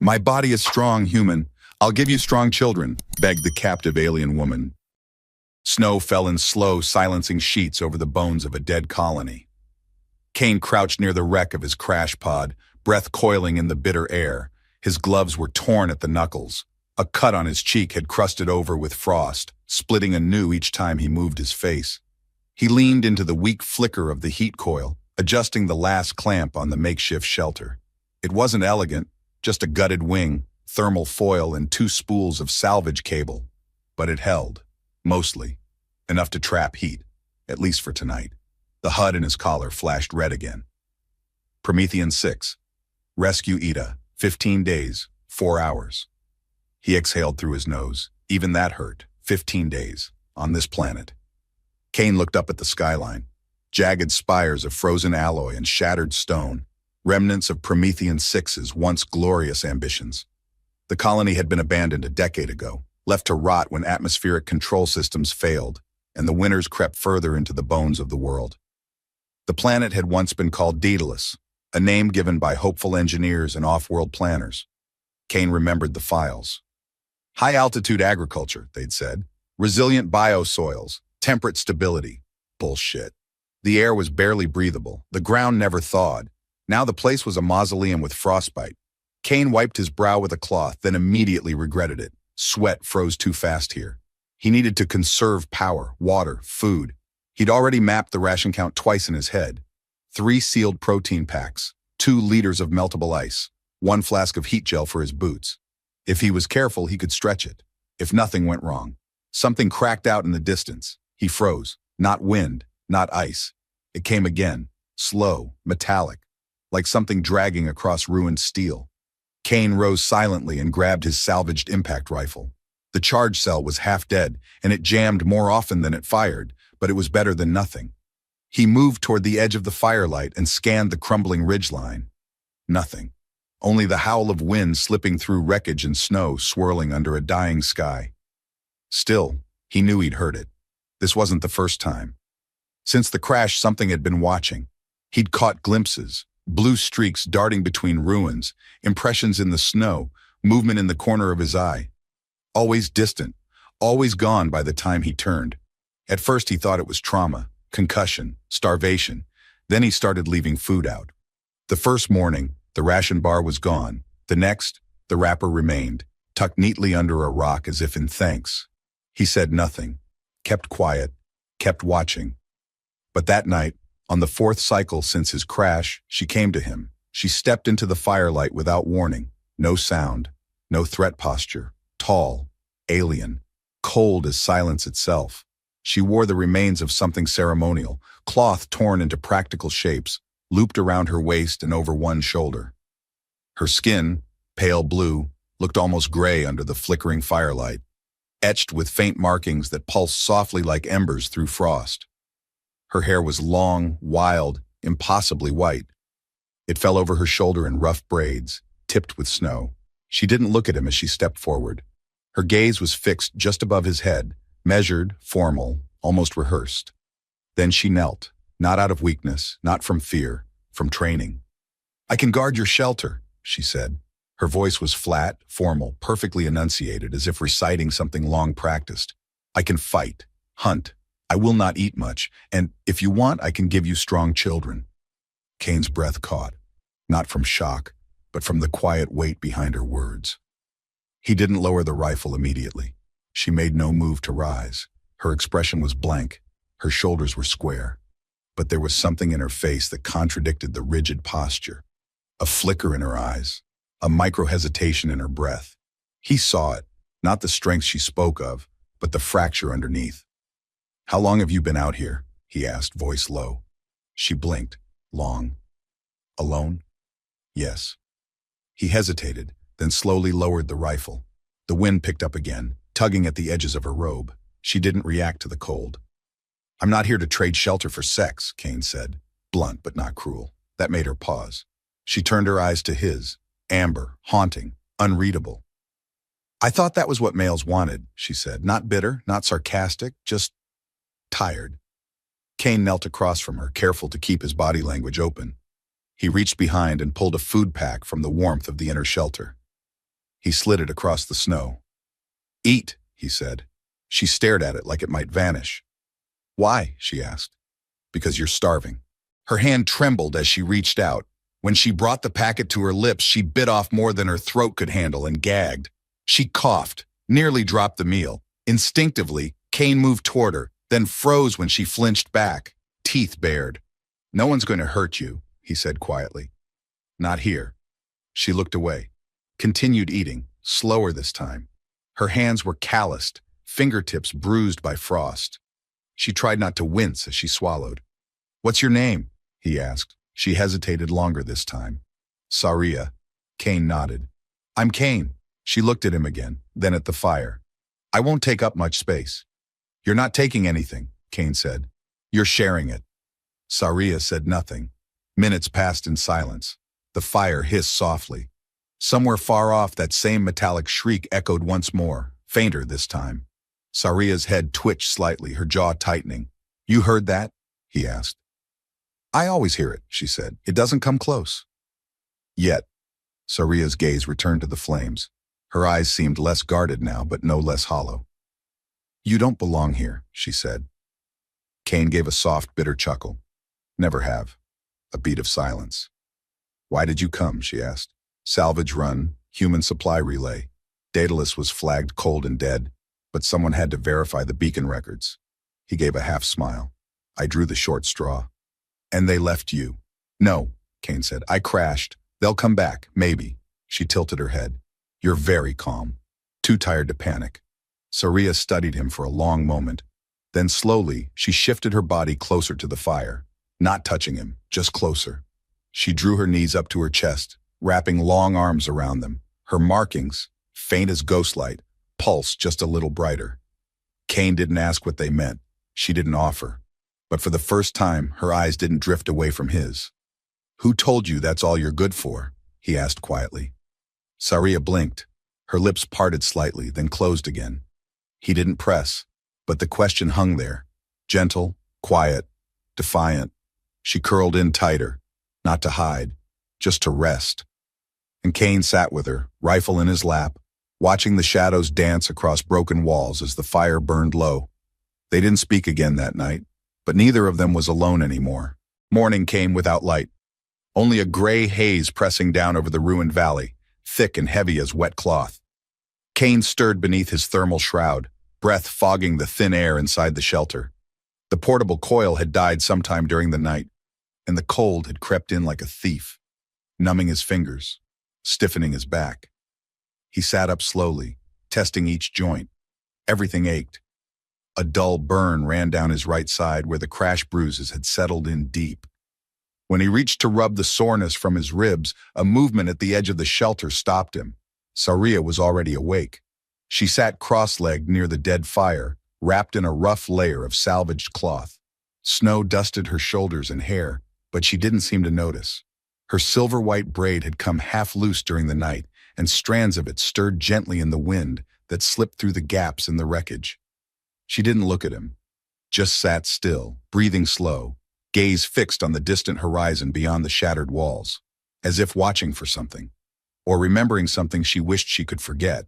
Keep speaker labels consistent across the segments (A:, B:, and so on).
A: My body is strong, human. I'll give you strong children, begged the captive alien woman. Snow fell in slow, silencing sheets over the bones of a dead colony. Kane crouched near the wreck of his crash pod, breath coiling in the bitter air. His gloves were torn at the knuckles. A cut on his cheek had crusted over with frost, splitting anew each time he moved his face. He leaned into the weak flicker of the heat coil, adjusting the last clamp on the makeshift shelter. It wasn't elegant, just a gutted wing, thermal foil, and 2 spools of salvage cable. But it held, mostly, enough to trap heat, at least for tonight. The HUD in his collar flashed red again. Promethean 6. Rescue Ida. 15 days, 4 hours. He exhaled through his nose. Even that hurt. 15 days, on this planet. Kane looked up at the skyline. Jagged spires of frozen alloy and shattered stone, remnants of Promethean 6's once glorious ambitions. The colony had been abandoned a decade ago, left to rot when atmospheric control systems failed, and the winters crept further into the bones of the world. The planet had once been called Daedalus, a name given by hopeful engineers and off-world planners. Kane remembered the files. High-altitude agriculture, they'd said. Resilient biosoils, temperate stability. Bullshit. The air was barely breathable. The ground never thawed. Now the place was a mausoleum with frostbite. Kane wiped his brow with a cloth, then immediately regretted it. Sweat froze too fast here. He needed to conserve power, water, food. He'd already mapped the ration count twice in his head. 3 sealed protein packs, 2 liters of meltable ice, 1 flask of heat gel for his boots. If he was careful, he could stretch it. If nothing went wrong. Something cracked out in the distance. He froze. Not wind, not ice. It came again, slow, metallic, like something dragging across ruined steel. Kane rose silently and grabbed his salvaged impact rifle. The charge cell was half dead, and it jammed more often than it fired, but it was better than nothing. He moved toward the edge of the firelight and scanned the crumbling ridgeline. Nothing. Only the howl of wind slipping through wreckage and snow swirling under a dying sky. Still, he knew he'd heard it. This wasn't the first time. Since the crash, something had been watching. He'd caught glimpses, blue streaks darting between ruins, impressions in the snow, movement in the corner of his eye. Always distant, always gone by the time he turned. At first he thought it was trauma, concussion, starvation. Then he started leaving food out. The first morning, the ration bar was gone. The next, the wrapper remained, tucked neatly under a rock as if in thanks. He said nothing, kept quiet, kept watching. But that night, on the 4th cycle since his crash, she came to him. She stepped into the firelight without warning. No sound, no threat posture. Tall, alien, cold as silence itself. She wore the remains of something ceremonial, cloth torn into practical shapes, looped around her waist and over one shoulder. Her skin, pale blue, looked almost gray under the flickering firelight, etched with faint markings that pulsed softly like embers through frost. Her hair was long, wild, impossibly white. It fell over her shoulder in rough braids, tipped with snow. She didn't look at him as she stepped forward. Her gaze was fixed just above his head, measured, formal, almost rehearsed. Then she knelt, not out of weakness, not from fear, from training. "I can guard your shelter," she said. Her voice was flat, formal, perfectly enunciated, as if reciting something long practiced. "I can fight, hunt. I will not eat much, and if you want, I can give you strong children." Kane's breath caught, not from shock, but from the quiet weight behind her words. He didn't lower the rifle immediately. She made no move to rise. Her expression was blank. Her shoulders were square. But there was something in her face that contradicted the rigid posture. A flicker in her eyes, a micro-hesitation in her breath. He saw it, not the strength she spoke of, but the fracture underneath. "How long have you been out here?" he asked, voice low. She blinked. "Long." "Alone?" "Yes." He hesitated, then slowly lowered the rifle. The wind picked up again, tugging at the edges of her robe. She didn't react to the cold. "I'm not here to trade shelter for sex," Kane said, blunt but not cruel. That made her pause. She turned her eyes to his, amber, haunting, unreadable. "I thought that was what males wanted," she said. "Not bitter, not sarcastic, just tired." Kane knelt across from her, careful to keep his body language open. He reached behind and pulled a food pack from the warmth of the inner shelter. He slid it across the snow. Eat, he said. She stared at it like it might vanish. Why? She asked. Because you're starving. Her hand trembled as she reached out. When she brought the packet to her lips, she bit off more than her throat could handle and gagged. She coughed, nearly dropped the meal. Instinctively, Kane moved toward her, then froze when she flinched back, teeth bared. No one's going to hurt you, he said quietly. Not here. She looked away, continued eating, slower this time. Her hands were calloused, fingertips bruised by frost. She tried not to wince as she swallowed. What's your name? He asked. She hesitated longer this time. Saria. Kane nodded. I'm Kane. She looked at him again, then at the fire. I won't take up much space. You're not taking anything, Kane said. You're sharing it. Saria said nothing. Minutes passed in silence. The fire hissed softly. Somewhere far off, that same metallic shriek echoed once more, fainter this time. Saria's head twitched slightly, her jaw tightening. You heard that? He asked. I always hear it, she said. It doesn't come close. Yet. Saria's gaze returned to the flames. Her eyes seemed less guarded now, but no less hollow. You don't belong here, she said. Kane gave a soft, bitter chuckle. Never have. A beat of silence. Why did you come? She asked. Salvage run, human supply relay. Daedalus was flagged cold and dead, but someone had to verify the beacon records. He gave a half smile. I drew the short straw. And they left you. No, Kane said. I crashed. They'll come back, maybe. She tilted her head. You're very calm. Too tired to panic. Saria studied him for a long moment. Then slowly, she shifted her body closer to the fire. Not touching him, just closer. She drew her knees up to her chest, wrapping long arms around them. Her markings, faint as ghostlight, pulsed just a little brighter. Kane didn't ask what they meant. She didn't offer. But for the first time, her eyes didn't drift away from his. Who told you that's all you're good for? He asked quietly. Saria blinked. Her lips parted slightly, then closed again. He didn't press, but the question hung there. Gentle, quiet, defiant. She curled in tighter, not to hide, just to rest. And Kane sat with her, rifle in his lap, watching the shadows dance across broken walls as the fire burned low. They didn't speak again that night, but neither of them was alone anymore. Morning came without light. Only a gray haze pressing down over the ruined valley, thick and heavy as wet cloth. Kane stirred beneath his thermal shroud, breath fogging the thin air inside the shelter. The portable coil had died sometime during the night, and the cold had crept in like a thief, numbing his fingers, stiffening his back. He sat up slowly, testing each joint. Everything ached. A dull burn ran down his right side where the crash bruises had settled in deep. When he reached to rub the soreness from his ribs, a movement at the edge of the shelter stopped him. Saria was already awake. She sat cross-legged near the dead fire, wrapped in a rough layer of salvaged cloth. Snow dusted her shoulders and hair, but she didn't seem to notice. Her silver-white braid had come half loose during the night, and strands of it stirred gently in the wind that slipped through the gaps in the wreckage. She didn't look at him, just sat still, breathing slow, gaze fixed on the distant horizon beyond the shattered walls, as if watching for something, or remembering something she wished she could forget.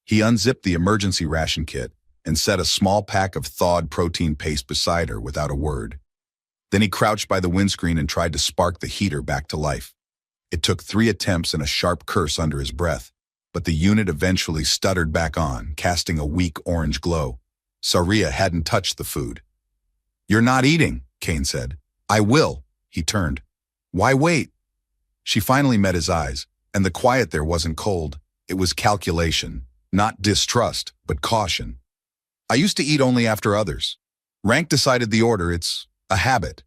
A: He unzipped the emergency ration kit and set a small pack of thawed protein paste beside her without a word. Then he crouched by the windscreen and tried to spark the heater back to life. It took 3 attempts and a sharp curse under his breath, but the unit eventually stuttered back on, casting a weak orange glow. Saria hadn't touched the food. You're not eating, Kane said. I will. He turned. Why wait? She finally met his eyes, and the quiet there wasn't cold. It was calculation, not distrust, but caution. I used to eat only after others. Rank decided the order. It's a habit.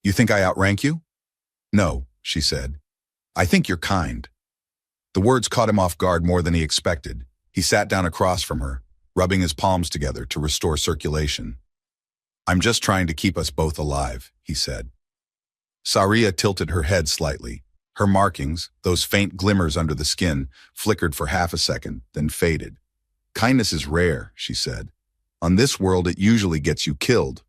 A: You think I outrank you? No, she said. I think you're kind. The words caught him off guard more than he expected. He sat down across from her, rubbing his palms together to restore circulation. I'm just trying to keep us both alive, he said. Saria tilted her head slightly. Her markings, those faint glimmers under the skin, flickered for half a second, then faded. Kindness is rare, she said. On this world, it usually gets you killed.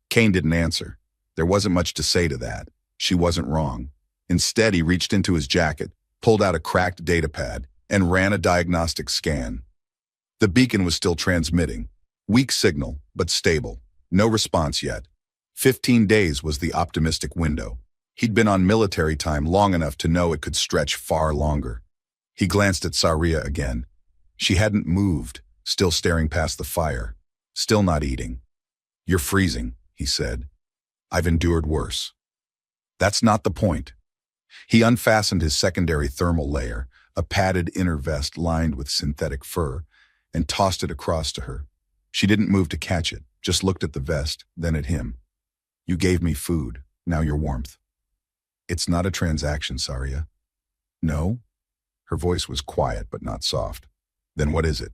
A: Kane didn't answer. There wasn't much to say to that. She wasn't wrong. Instead, he reached into his jacket, pulled out a cracked data pad, and ran a diagnostic scan. The beacon was still transmitting. Weak signal, but stable. No response yet. 15 days was the optimistic window. He'd been on military time long enough to know it could stretch far longer. He glanced at Saria again. She hadn't moved, still staring past the fire, still not eating. "You're freezing," he said. "I've endured worse." "That's not the point." He unfastened his secondary thermal layer, a padded inner vest lined with synthetic fur, and tossed it across to her. She didn't move to catch it, just looked at the vest, then at him. "You gave me food, now your warmth." "It's not a transaction, Saria." "No?" Her voice was quiet but not soft. "Then what is it?"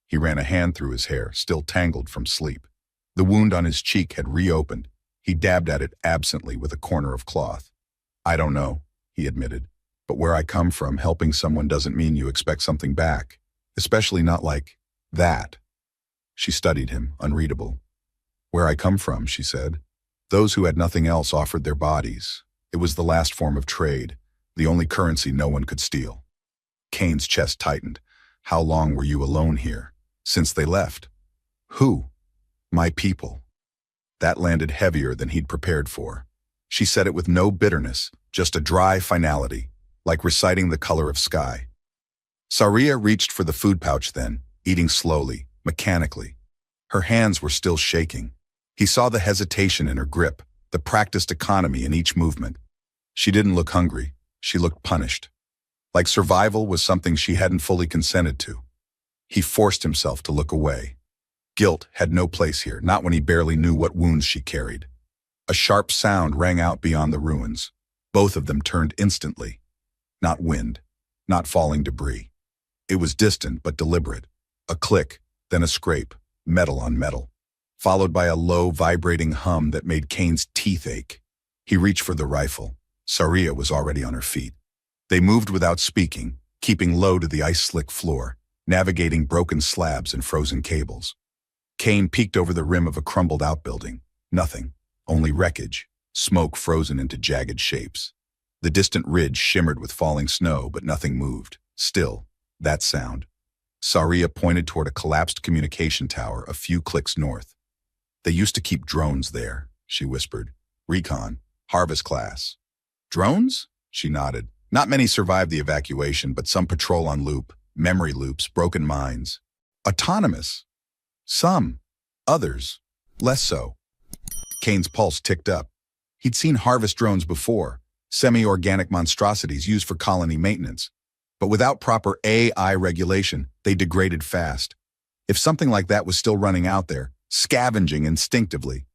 A: He ran a hand through his hair, still tangled from sleep. The wound on his cheek had reopened. He dabbed at it absently with a corner of cloth. "I don't know," he admitted. "But where I come from, helping someone doesn't mean you expect something back. Especially not like that." She studied him, unreadable. "Where I come from," she said. "Those who had nothing else offered their bodies. It was the last form of trade, the only currency no one could steal." Kane's chest tightened. "How long were you alone here?" "Since they left." "Who?" "My people." That landed heavier than he'd prepared for. She said it with no bitterness, just a dry finality, like reciting the color of sky. Saria reached for the food pouch then, eating slowly, mechanically. Her hands were still shaking. He saw the hesitation in her grip, the practiced economy in each movement. She didn't look hungry. She looked punished. Like survival was something she hadn't fully consented to. He forced himself to look away. Guilt had no place here, not when he barely knew what wounds she carried. A sharp sound rang out beyond the ruins. Both of them turned instantly. Not wind, not falling debris. It was distant but deliberate. A click, then a scrape, metal on metal, followed by a low, vibrating hum that made Kane's teeth ache. He reached for the rifle. Saria was already on her feet. They moved without speaking, keeping low to the ice-slick floor, navigating broken slabs and frozen cables. Kane peeked over the rim of a crumbled outbuilding. Nothing, only wreckage, smoke frozen into jagged shapes. The distant ridge shimmered with falling snow, but nothing moved. Still, that sound. Saria pointed toward a collapsed communication tower a few clicks north. "They used to keep drones there," she whispered. "Recon, harvest class." "Drones?" She nodded. "Not many survived the evacuation, but some patrol on loop, memory loops, broken minds. Autonomous. Some. Others. Less so." Kane's pulse ticked up. He'd seen harvest drones before, semi-organic monstrosities used for colony maintenance. But without proper AI regulation, they degraded fast. If something like that was still running out there, scavenging instinctively.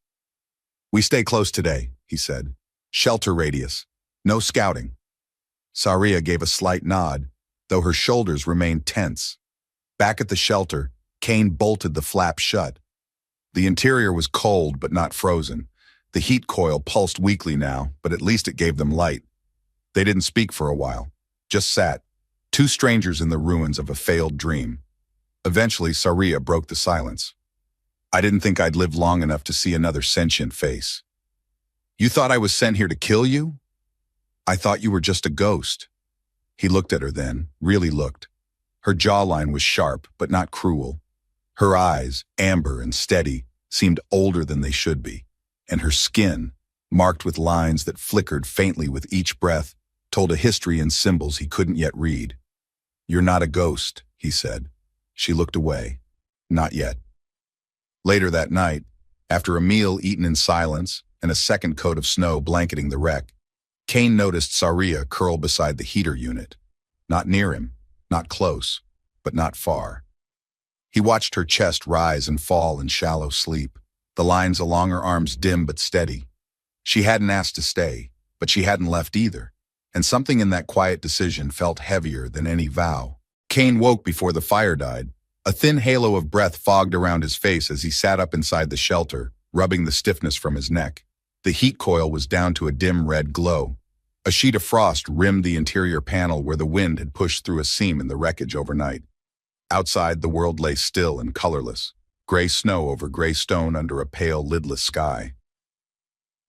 A: "We stay close today," he said. "Shelter radius. No scouting." Saria gave a slight nod, though her shoulders remained tense. Back at the shelter, Kane bolted the flap shut. The interior was cold but not frozen. The heat coil pulsed weakly now, but at least it gave them light. They didn't speak for a while, just sat, two strangers in the ruins of a failed dream. Eventually, Saria broke the silence. "I didn't think I'd live long enough to see another sentient face." "You thought I was sent here to kill you?" "I thought you were just a ghost." He looked at her then, really looked. Her jawline was sharp, but not cruel. Her eyes, amber and steady, seemed older than they should be, and her skin, marked with lines that flickered faintly with each breath, told a history in symbols he couldn't yet read. "You're not a ghost," he said. She looked away. "Not yet." Later that night, after a meal eaten in silence and a second coat of snow blanketing the wreck, Kane noticed Saria curl beside the heater unit. Not near him, not close, but not far. He watched her chest rise and fall in shallow sleep, the lines along her arms dim but steady. She hadn't asked to stay, but she hadn't left either, and something in that quiet decision felt heavier than any vow. Kane woke before the fire died. A thin halo of breath fogged around his face as he sat up inside the shelter, rubbing the stiffness from his neck. The heat coil was down to a dim red glow. A sheet of frost rimmed the interior panel where the wind had pushed through a seam in the wreckage overnight. Outside, the world lay still and colorless, gray snow over gray stone under a pale, lidless sky.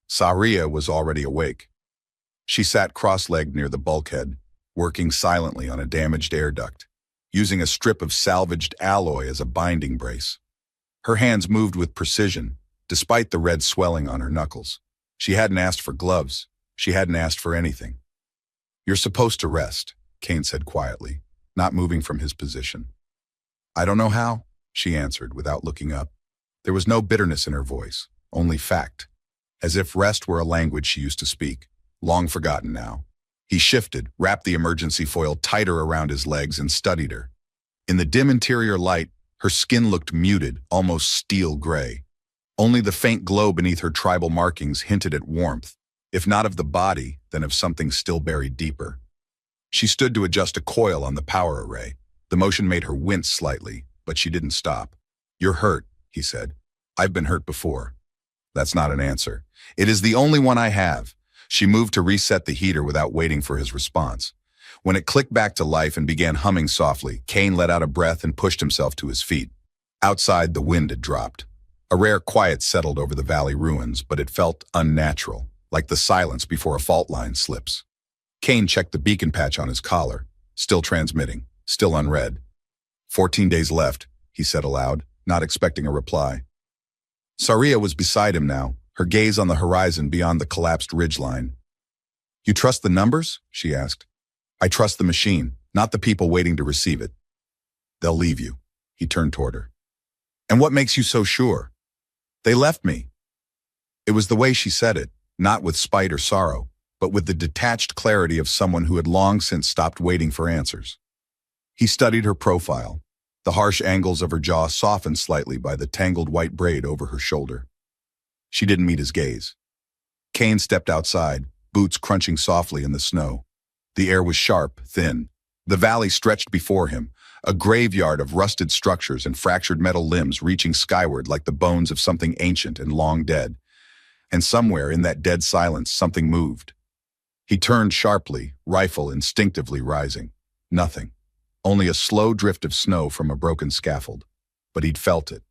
A: Saria was already awake. She sat cross-legged near the bulkhead, working silently on a damaged air duct. using a strip of salvaged alloy as a binding brace. Her hands moved with precision, despite the red swelling on her knuckles. She hadn't asked for gloves. She hadn't asked for anything. "You're supposed to rest," Kane said quietly, not moving from his position. "I don't know how," she answered without looking up. There was no bitterness in her voice, only fact, as if rest were a language she used to speak, long forgotten now. He shifted, wrapped the emergency foil tighter around his legs, and studied her. In the dim interior light, her skin looked muted, almost steel gray. Only the faint glow beneath her tribal markings hinted at warmth, if not of the body, then of something still buried deeper. She stood to adjust a coil on the power array. The motion made her wince slightly, but she didn't stop. "You're hurt," he said. "I've been hurt before." "That's not an answer." "It is the only one I have." She moved to reset the heater without waiting for his response. When it clicked back to life and began humming softly, Kane let out a breath and pushed himself to his feet. Outside, the wind had dropped. A rare quiet settled over the valley ruins, but it felt unnatural, like the silence before a fault line slips. Kane checked the beacon patch on his collar. Still transmitting, still unread. 14 days left, he said aloud, not expecting a reply. Saria was beside him now, her gaze on the horizon beyond the collapsed ridgeline. "You trust the numbers?" she asked. "I trust the machine, not the people waiting to receive it." "They'll leave you." He turned toward her. "And what makes you so sure?" "They left me." It was the way she said it, not with spite or sorrow, but with the detached clarity of someone who had long since stopped waiting for answers. He studied her profile. The harsh angles of her jaw softened slightly by the tangled white braid over her shoulder. She didn't meet his gaze. Kane stepped outside, boots crunching softly in the snow. The air was sharp, thin. The valley stretched before him, a graveyard of rusted structures and fractured metal limbs reaching skyward like the bones of something ancient and long dead. And somewhere in that dead silence, something moved. He turned sharply, rifle instinctively rising. Nothing. Only a slow drift of snow from a broken scaffold. But he'd felt it.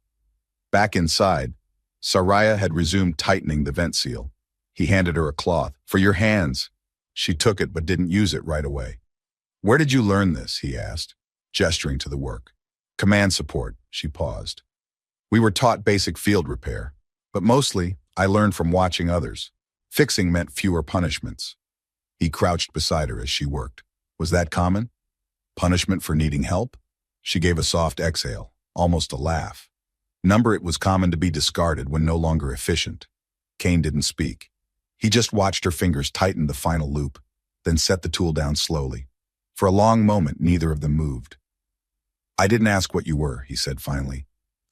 A: Back inside, Saria had resumed tightening the vent seal. He handed her a cloth. "For your hands." She took it but didn't use it right away. "Where did you learn this?" he asked, gesturing to the work. "Command support," she paused. "We were taught basic field repair, but mostly I learned from watching others. Fixing meant fewer punishments." He crouched beside her as she worked. "Was that common? Punishment for needing help?" She gave a soft exhale, almost a laugh. It was common to be discarded when no longer efficient. Kane didn't speak. He just watched her fingers tighten the final loop, then set the tool down slowly. For a long moment, neither of them moved. "I didn't ask what you were," he said finally.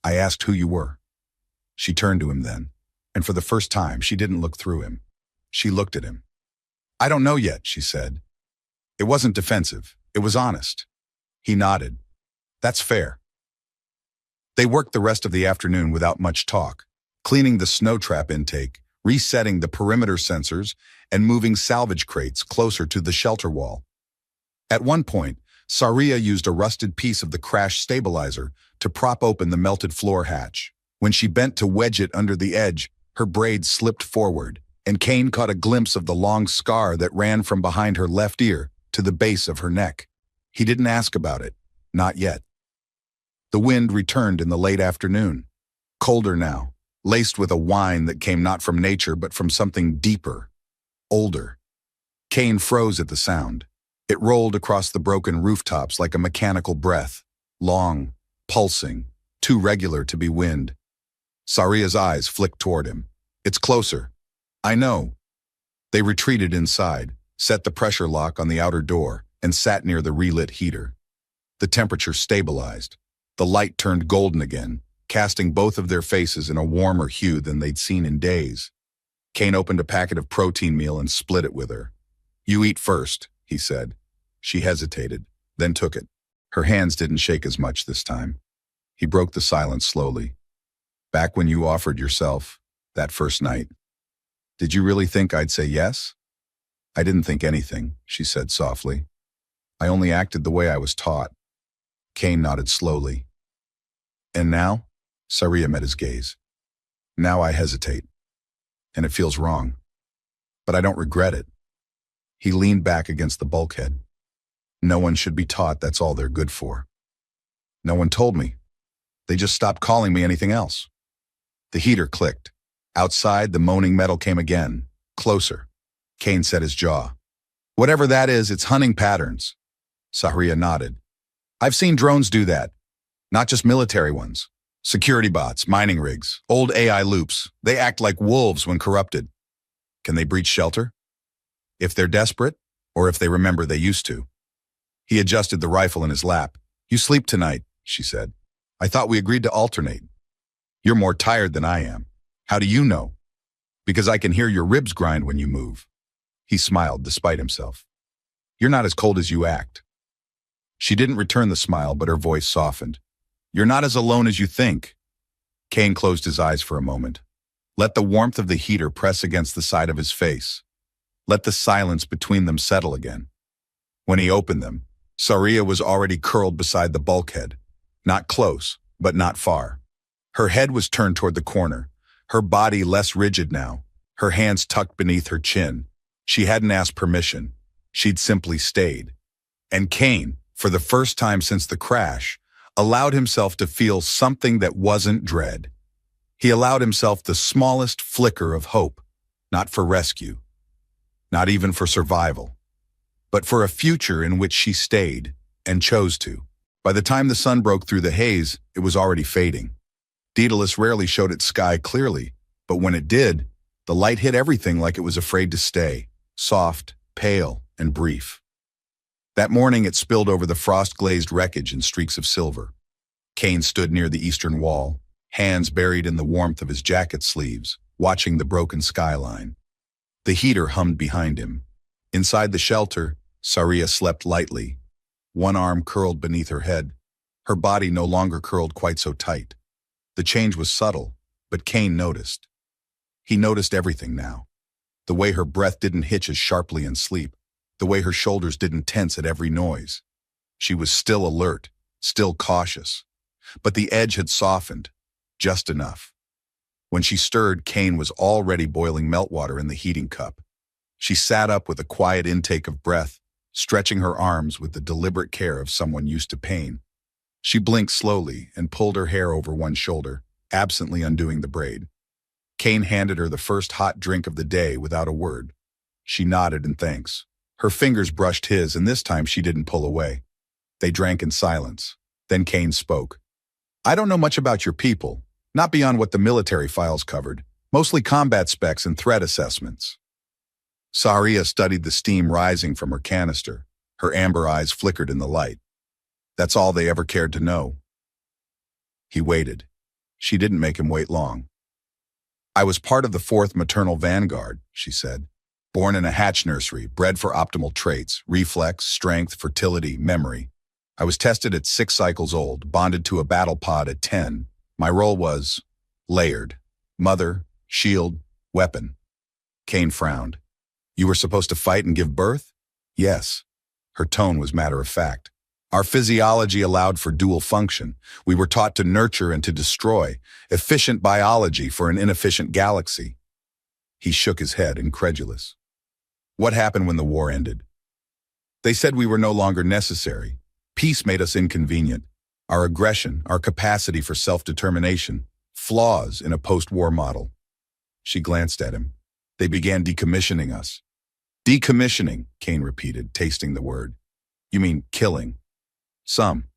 A: "I asked who you were." She turned to him then, and for the first time, she didn't look through him. She looked at him. "I don't know yet," she said. It wasn't defensive. It was honest. He nodded. "That's fair." They worked the rest of the afternoon without much talk, cleaning the snow trap intake, resetting the perimeter sensors, and moving salvage crates closer to the shelter wall. At one point, Saria used a rusted piece of the crash stabilizer to prop open the melted floor hatch. When she bent to wedge it under the edge, her braids slipped forward, and Kane caught a glimpse of the long scar that ran from behind her left ear to the base of her neck. He didn't ask about it, not yet. The wind returned in the late afternoon, colder now, laced with a whine that came not from nature but from something deeper, older. Kane froze at the sound. It rolled across the broken rooftops like a mechanical breath, long, pulsing, too regular to be wind. Saria's eyes flicked toward him. "It's closer." "I know." They retreated inside, set the pressure lock on the outer door, and sat near the relit heater. The temperature stabilized. The light turned golden again, casting both of their faces in a warmer hue than they'd seen in days. Kane opened a packet of protein meal and split it with her. "You eat first," he said. She hesitated, then took it. Her hands didn't shake as much this time. He broke the silence slowly. "Back when you offered yourself, that first night, did you really think I'd say yes?" "I didn't think anything," she said softly. "I only acted the way I was taught." Kane nodded slowly. "And now?" Saria met his gaze. "Now I hesitate. And it feels wrong. But I don't regret it." He leaned back against the bulkhead. "No one should be taught that's all they're good for." No one told me. They just stopped calling me anything else. The heater clicked. Outside, the moaning metal came again, closer. Kane set his jaw. Whatever that is, it's hunting patterns. Sahria nodded. I've seen drones do that. Not just military ones. Security bots, mining rigs, old AI loops. They act like wolves when corrupted. Can they breach shelter? If they're desperate, or if they remember they used to. He adjusted the rifle in his lap. You sleep tonight, she said. I thought we agreed to alternate. You're more tired than I am. How do you know? Because I can hear your ribs grind when you move. He smiled despite himself. You're not as cold as you act. She didn't return the smile, but her voice softened. You're not as alone as you think. Kane closed his eyes for a moment. Let the warmth of the heater press against the side of his face. Let the silence between them settle again. When he opened them, Sahria was already curled beside the bulkhead. Not close, but not far. Her head was turned toward the corner, her body less rigid now, her hands tucked beneath her chin. She hadn't asked permission. She'd simply stayed. And Kane, for the first time since the crash, allowed himself to feel something that wasn't dread. He allowed himself the smallest flicker of hope, not for rescue, not even for survival, but for a future in which she stayed and chose to. By the time the sun broke through the haze, it was already fading. Daedalus rarely showed its sky clearly, but when it did, the light hit everything like it was afraid to stay, soft, pale, and brief. That morning it spilled over the frost-glazed wreckage in streaks of silver. Kane stood near the eastern wall, hands buried in the warmth of his jacket sleeves, watching the broken skyline. The heater hummed behind him. Inside the shelter, Sahria slept lightly, one arm curled beneath her head, her body no longer curled quite so tight. The change was subtle, but Kane noticed. He noticed everything now. The way her breath didn't hitch as sharply in sleep, the way her shoulders didn't tense at every noise. She was still alert, still cautious, but the edge had softened, just enough. When she stirred, Kane was already boiling meltwater in the heating cup. She sat up with a quiet intake of breath, stretching her arms with the deliberate care of someone used to pain. She blinked slowly and pulled her hair over one shoulder, absently undoing the braid. Kane handed her the first hot drink of the day without a word. She nodded in thanks. Her fingers brushed his, and this time she didn't pull away. They drank in silence. Then Kane spoke. I don't know much about your people, not beyond what the military files covered, mostly combat specs and threat assessments. Sahria studied the steam rising from her canister. Her amber eyes flickered in the light. That's all they ever cared to know. He waited. She didn't make him wait long. I was part of the 4th Maternal Vanguard, she said. Born in a hatch nursery, bred for optimal traits, reflex, strength, fertility, memory. I was tested at 6 cycles old, bonded to a battle pod at 10. My role was layered. Mother, shield, weapon. Kane frowned. You were supposed to fight and give birth? Yes. Her tone was matter of fact. Our physiology allowed for dual function. We were taught to nurture and to destroy, efficient biology for an inefficient galaxy. He shook his head, incredulous. What happened when the war ended? They said we were no longer necessary. Peace made us inconvenient. Our aggression, our capacity for self-determination, flaws in a post-war model. She glanced at him. They began decommissioning us. Decommissioning, Kane repeated, tasting the word. You mean killing? Some.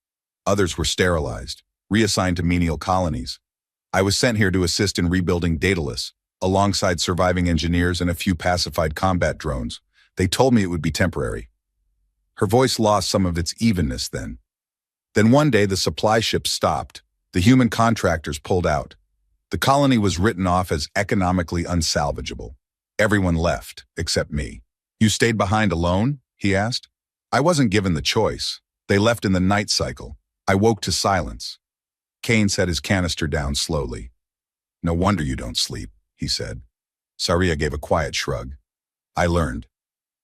A: Others were sterilized, reassigned to menial colonies. I was sent here to assist in rebuilding Daedalus, alongside surviving engineers and a few pacified combat drones. They told me it would be temporary. Her voice lost some of its evenness then. Then one day the supply ships stopped. The human contractors pulled out. The colony was written off as economically unsalvageable. Everyone left, except me. You stayed behind alone? He asked. I wasn't given the choice. They left in the night cycle. I woke to silence. Kane set his canister down slowly. No wonder you don't sleep, he said. Sahria gave a quiet shrug. I learned.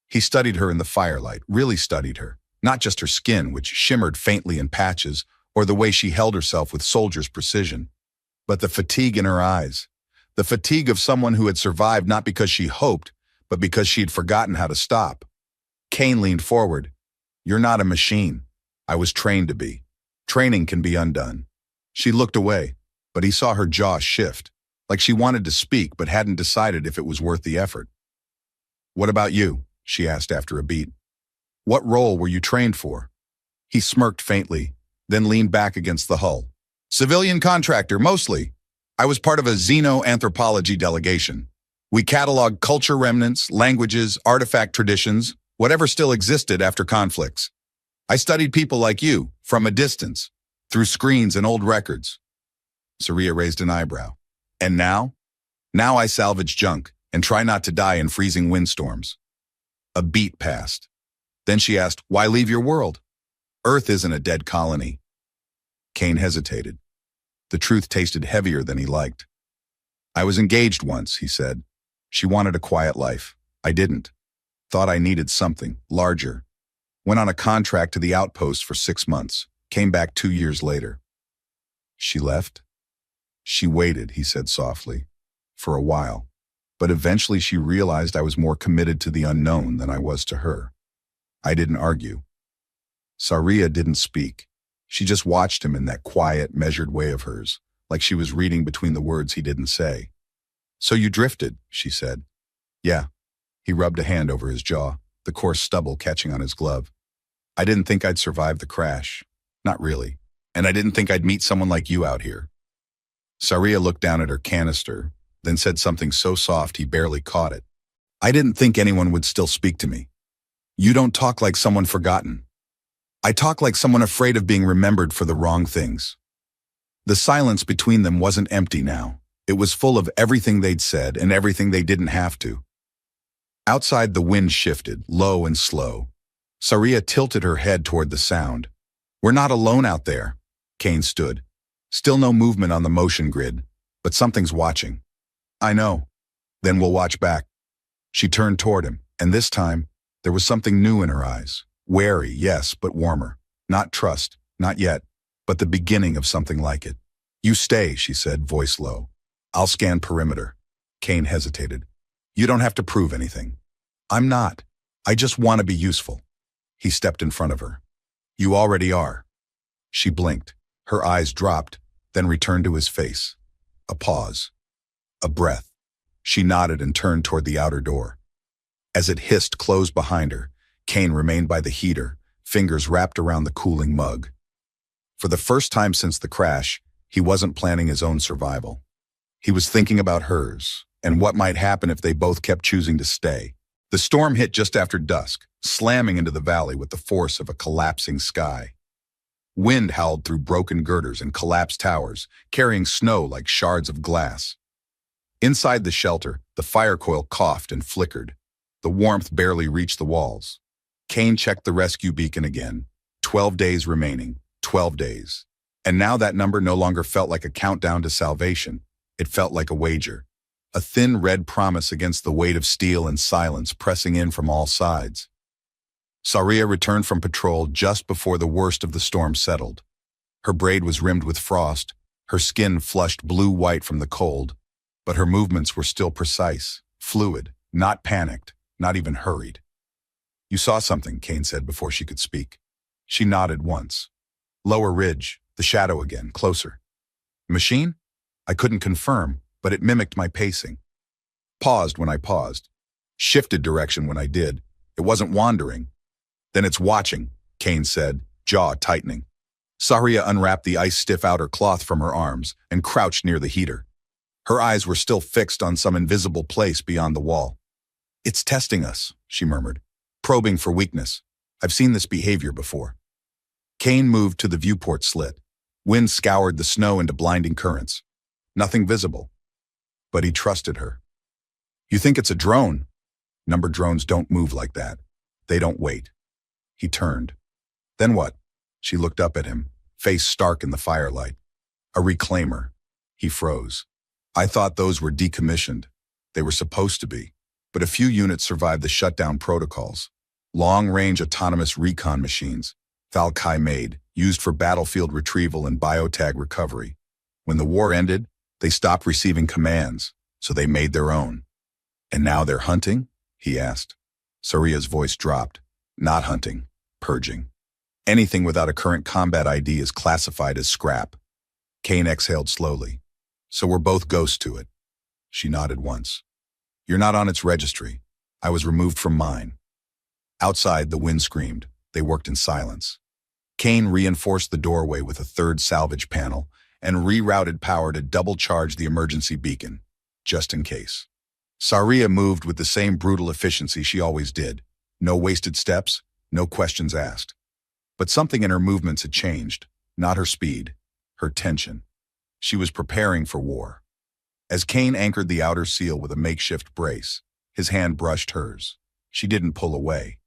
A: He studied her in the firelight, really studied her. Not just her skin, which shimmered faintly in patches, or the way she held herself with soldier's precision, but the fatigue in her eyes. The fatigue of someone who had survived not because she hoped, but because she had forgotten how to stop. Kane leaned forward. You're not a machine. I was trained to be. Training can be undone. She looked away, but he saw her jaw shift, like she wanted to speak but hadn't decided if it was worth the effort. "What about you?" she asked after a beat. "What role were you trained for?" He smirked faintly, then leaned back against the hull. "Civilian contractor, mostly. I was part of a xenoanthropology delegation. We cataloged culture remnants, languages, artifact traditions, whatever still existed after conflicts. I studied people like you, from a distance, through screens and old records." Saria raised an eyebrow. "And now?" "Now I salvage junk and try not to die in freezing windstorms." A beat passed. Then she asked, "Why leave your world?" "Earth isn't a dead colony." Kane hesitated. The truth tasted heavier than he liked. "I was engaged once," he said. "She wanted a quiet life. I didn't. Thought I needed something larger. Went on a contract to the outpost for 6 months. Came back 2 years later." "She left?" "She waited," he said softly, "for a while. But eventually she realized I was more committed to the unknown than I was to her. I didn't argue." Saria didn't speak. She just watched him in that quiet, measured way of hers, like she was reading between the words he didn't say. "So you drifted," she said. "Yeah." He rubbed a hand over his jaw, the coarse stubble catching on his glove. "I didn't think I'd survive the crash. Not really. And I didn't think I'd meet someone like you out here." Saria looked down at her canister, then said something so soft he barely caught it. "I didn't think anyone would still speak to me. You don't talk like someone forgotten. I talk like someone afraid of being remembered for the wrong things." The silence between them wasn't empty now. It was full of everything they'd said and everything they didn't have to. Outside, the wind shifted, low and slow. Saria tilted her head toward the sound. "We're not alone out there." Kane stood. "Still no movement on the motion grid, but something's watching." "I know." "Then we'll watch back." She turned toward him, and this time, there was something new in her eyes. Wary, yes, but warmer. Not trust, not yet, but the beginning of something like it. "You stay," she said, voice low. "I'll scan perimeter." Kane hesitated. "You don't have to prove anything." "I'm not. I just want to be useful." He stepped in front of her. "You already are." She blinked. Her eyes dropped, then returned to his face. A pause. A breath. She nodded and turned toward the outer door. As it hissed closed behind her, Kane remained by the heater, fingers wrapped around the cooling mug. For the first time since the crash, he wasn't planning his own survival. He was thinking about hers, and what might happen if they both kept choosing to stay. The storm hit just after dusk, slamming into the valley with the force of a collapsing sky. Wind howled through broken girders and collapsed towers, carrying snow like shards of glass. Inside the shelter, the fire coil coughed and flickered. The warmth barely reached the walls. Kane checked the rescue beacon again. 12 days remaining. 12 days. And now that number no longer felt like a countdown to salvation. It felt like a wager. A thin red promise against the weight of steel and silence pressing in from all sides. Saria returned from patrol just before the worst of the storm settled. Her braid was rimmed with frost, her skin flushed blue-white from the cold, but her movements were still precise, fluid, not panicked, not even hurried. "You saw something," Kane said before she could speak. She nodded once. "Lower ridge, the shadow again, closer." "Machine?" "I couldn't confirm, but it mimicked my pacing. Paused when I paused. Shifted direction when I did. It wasn't wandering." "Then it's watching," Kane said, jaw tightening. Saria unwrapped the ice-stiff outer cloth from her arms and crouched near the heater. Her eyes were still fixed on some invisible place beyond the wall. "It's testing us," she murmured, "probing for weakness. I've seen this behavior before." Kane moved to the viewport slit. Wind scoured the snow into blinding currents. Nothing visible. But he trusted her. "You think it's a drone?" "Number drones don't move like that. They don't wait." He turned. "Then what?" She looked up at him, face stark in the firelight. "A reclaimer." He froze. "I thought those were decommissioned. They were supposed to be. But a few units survived the shutdown protocols. Long-range autonomous recon machines, Valkai made, used for battlefield retrieval and biotag recovery. When the war ended, they stopped receiving commands, so they made their own." "And now they're hunting?" he asked. Saria's voice dropped. "Not hunting, purging." Anything without a current combat ID is classified as scrap. Kane exhaled slowly. So we're both ghosts to it. She nodded once. You're not on its registry. I was removed from mine. Outside, the wind screamed. They worked in silence. Kane reinforced the doorway with a third salvage panel and rerouted power to double-charge the emergency beacon, just in case. Saria moved with the same brutal efficiency she always did. No wasted steps, no questions asked. But something in her movements had changed, not her speed, her tension. She was preparing for war. As Kane anchored the outer seal with a makeshift brace, his hand brushed hers. She didn't pull away.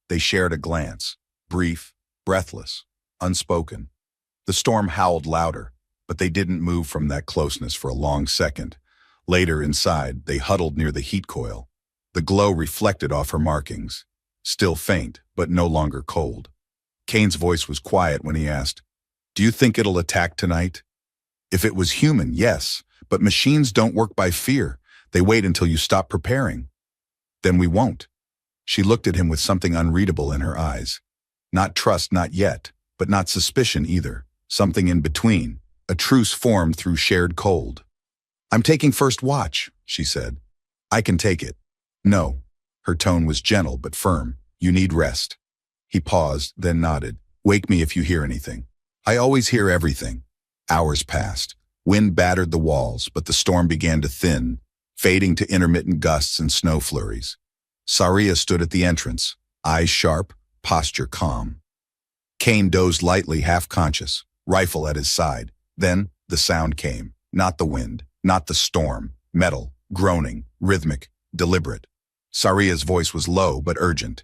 A: They shared a glance, brief, breathless, unspoken. The storm howled louder, but they didn't move from that closeness for a long second. Later, inside, they huddled near the heat coil. The glow reflected off her markings, still faint, but no longer cold. Kane's voice was quiet when he asked, "Do you think it'll attack tonight?" If it was human, yes, but machines don't work by fear. They wait until you stop preparing. Then we won't. She looked at him with something unreadable in her eyes. Not trust, not yet, but not suspicion either. Something in between, a truce formed through shared cold. "I'm taking first watch," she said. "I can take it." "No." Her tone was gentle but firm. "You need rest." He paused, then nodded. "Wake me if you hear anything." "I always hear everything." Hours passed. Wind battered the walls, but the storm began to thin, fading to intermittent gusts and snow flurries. Saria stood at the entrance, eyes sharp, posture calm. Kane dozed lightly, half-conscious, rifle at his side. Then the sound came. Not the wind, not the storm. Metal, groaning, rhythmic, deliberate. Saria's voice was low but urgent.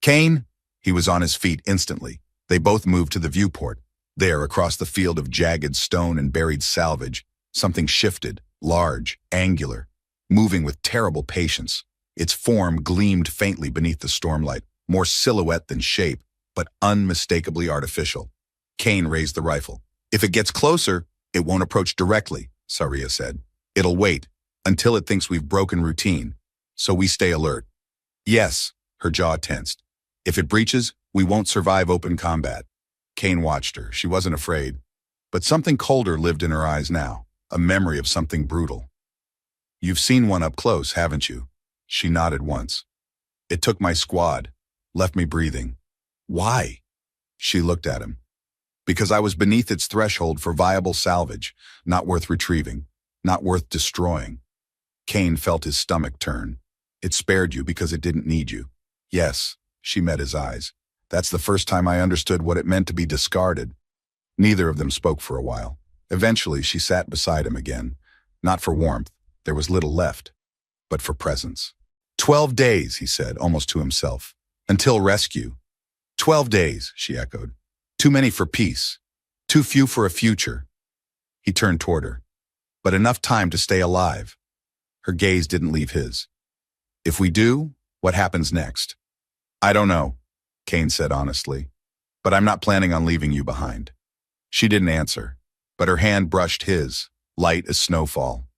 A: "Kane!" He was on his feet instantly. They both moved to the viewport. There, across the field of jagged stone and buried salvage, something shifted, large, angular, moving with terrible patience. Its form gleamed faintly beneath the stormlight, more silhouette than shape, but unmistakably artificial. Kane raised the rifle. "If it gets closer, it won't approach directly," Saria said. "It'll wait, until it thinks we've broken routine, so we stay alert." "Yes," her jaw tensed. "If it breaches, we won't survive open combat." Kane watched her. She wasn't afraid. But something colder lived in her eyes now, a memory of something brutal. "You've seen one up close, haven't you?" She nodded once. "It took my squad, left me breathing." "Why?" She looked at him. "Because I was beneath its threshold for viable salvage, not worth retrieving, not worth destroying." Kane felt his stomach turn. "It spared you because it didn't need you." "Yes," she met his eyes. "That's the first time I understood what it meant to be discarded." Neither of them spoke for a while. Eventually, she sat beside him again. Not for warmth, there was little left, but for presence. 12 days, he said, almost to himself. "Until rescue." 12 days, she echoed. "Too many for peace. Too few for a future." He turned toward her. "But enough time to stay alive." Her gaze didn't leave his. "If we do, what happens next?" "I don't know," Kane said honestly. "But I'm not planning on leaving you behind." She didn't answer, but her hand brushed his, light as snowfall.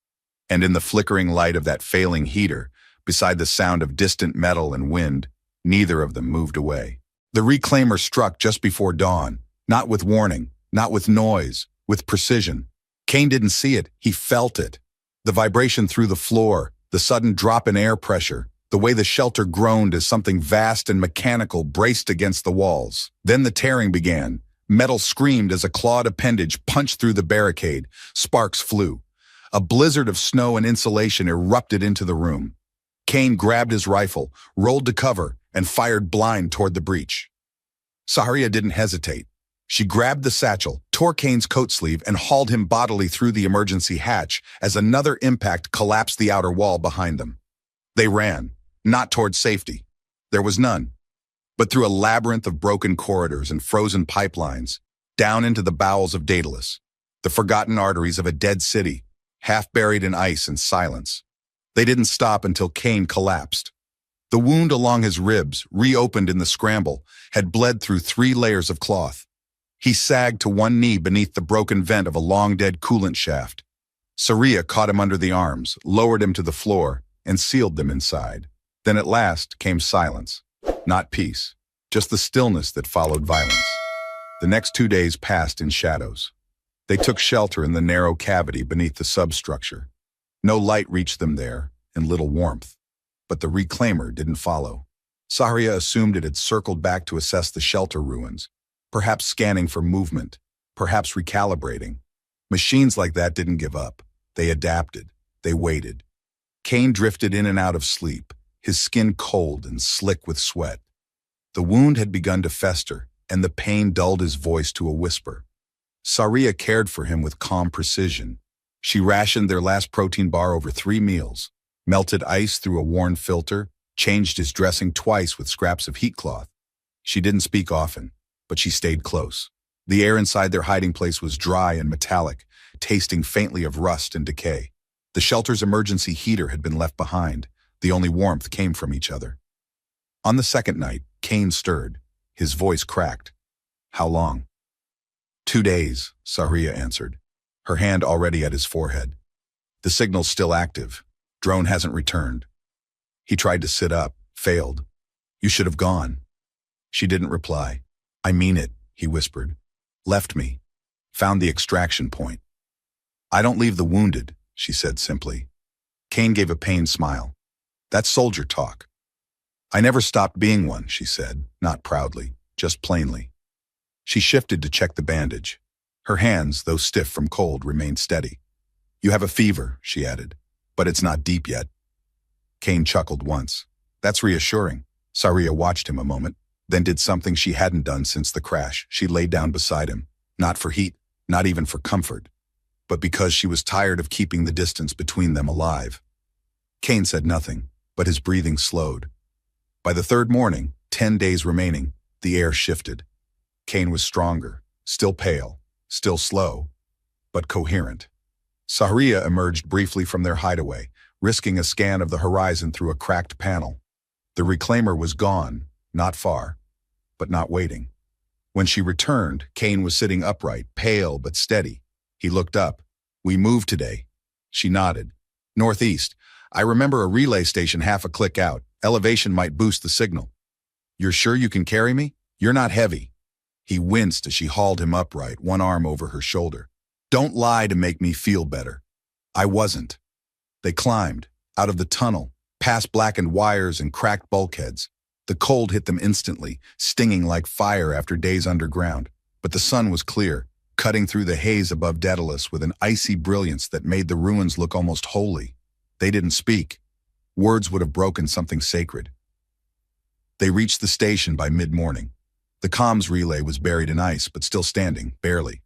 A: And in the flickering light of that failing heater, beside the sound of distant metal and wind, neither of them moved away. The reclaimer struck just before dawn, not with warning, not with noise, with precision. Kane didn't see it, he felt it. The vibration through the floor, the sudden drop in air pressure, the way the shelter groaned as something vast and mechanical braced against the walls. Then the tearing began. Metal screamed as a clawed appendage punched through the barricade. Sparks flew. A blizzard of snow and insulation erupted into the room. Kane grabbed his rifle, rolled to cover, and fired blind toward the breach. Saria didn't hesitate. She grabbed the satchel, tore Kane's coat sleeve, and hauled him bodily through the emergency hatch as another impact collapsed the outer wall behind them. They ran, not toward safety. There was none. But through a labyrinth of broken corridors and frozen pipelines, down into the bowels of Daedalus, the forgotten arteries of a dead city, half buried in ice and silence. They didn't stop until Kane collapsed. The wound along his ribs, reopened in the scramble, had bled through 3 layers of cloth. He sagged to one knee beneath the broken vent of a long-dead coolant shaft. Saria caught him under the arms, lowered him to the floor, and sealed them inside. Then at last came silence. Not peace, just the stillness that followed violence. The next 2 days passed in shadows. They took shelter in the narrow cavity beneath the substructure. No light reached them there, and little warmth. But the reclaimer didn't follow. Saria assumed it had circled back to assess the shelter ruins, perhaps scanning for movement, perhaps recalibrating. Machines like that didn't give up. They adapted. They waited. Kane drifted in and out of sleep, his skin cold and slick with sweat. The wound had begun to fester, and the pain dulled his voice to a whisper. Saria cared for him with calm precision. She rationed their last protein bar over 3 meals, melted ice through a worn filter, changed his dressing twice with scraps of heat cloth. She didn't speak often, but she stayed close. The air inside their hiding place was dry and metallic, tasting faintly of rust and decay. The shelter's emergency heater had been left behind. The only warmth came from each other. On the second night, Kane stirred. His voice cracked. "How long?" 2 days, Saria answered, her hand already at his forehead. "The signal's still active. Drone hasn't returned." He tried to sit up, failed. "You should have gone." She didn't reply. "I mean it," he whispered. "Left me. Found the extraction point." "I don't leave the wounded," she said simply. Kane gave a pained smile. "That's soldier talk." "I never stopped being one," she said, not proudly, just plainly. She shifted to check the bandage. Her hands, though stiff from cold, remained steady. "You have a fever," she added, "but it's not deep yet." Kane chuckled once. "That's reassuring." Saria watched him a moment, then did something she hadn't done since the crash. She lay down beside him, not for heat, not even for comfort, but because she was tired of keeping the distance between them alive. Kane said nothing, but his breathing slowed. By the third morning, 10 days remaining, the air shifted. Kane was stronger, still pale, still slow, but coherent. Saria emerged briefly from their hideaway, risking a scan of the horizon through a cracked panel. The reclaimer was gone, not far, but not waiting. When she returned, Kane was sitting upright, pale but steady. He looked up. "We moved today." She nodded. "Northeast. I remember a relay station half a click out. Elevation might boost the signal." "You're sure you can carry me? You're not heavy." He winced as she hauled him upright, one arm over her shoulder. "Don't lie to make me feel better." "I wasn't." They climbed, out of the tunnel, past blackened wires and cracked bulkheads. The cold hit them instantly, stinging like fire after days underground. But the sun was clear, cutting through the haze above Daedalus with an icy brilliance that made the ruins look almost holy. They didn't speak. Words would have broken something sacred. They reached the station by mid-morning. The comms relay was buried in ice, but still standing, barely.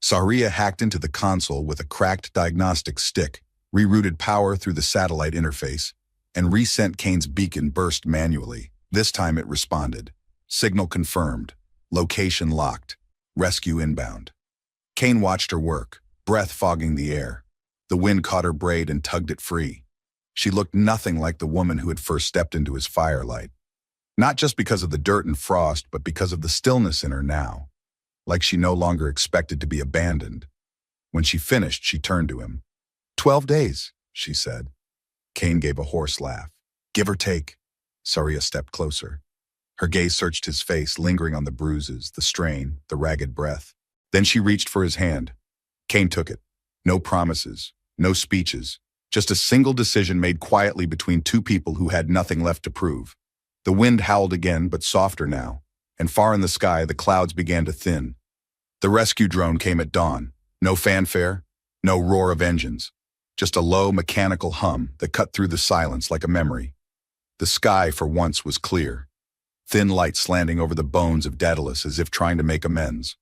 A: Saria hacked into the console with a cracked diagnostic stick, rerouted power through the satellite interface, and resent Kane's beacon burst manually. This time it responded. Signal confirmed. Location locked. Rescue inbound. Kane watched her work, breath fogging the air. The wind caught her braid and tugged it free. She looked nothing like the woman who had first stepped into his firelight. Not just because of the dirt and frost, but because of the stillness in her now. Like she no longer expected to be abandoned. When she finished, she turned to him. 12 days, she said. Kane gave a hoarse laugh. Give or take. Saria stepped closer. Her gaze searched his face, lingering on the bruises, the strain, the ragged breath. Then she reached for his hand. Kane took it. No promises, no speeches, just a single decision made quietly between two people who had nothing left to prove. The wind howled again, but softer now, and far in the sky the clouds began to thin. The rescue drone came at dawn. No fanfare, no roar of engines, just a low mechanical hum that cut through the silence like a memory. The sky for once was clear. Thin light slanting over the bones of Daedalus as if trying to make amends.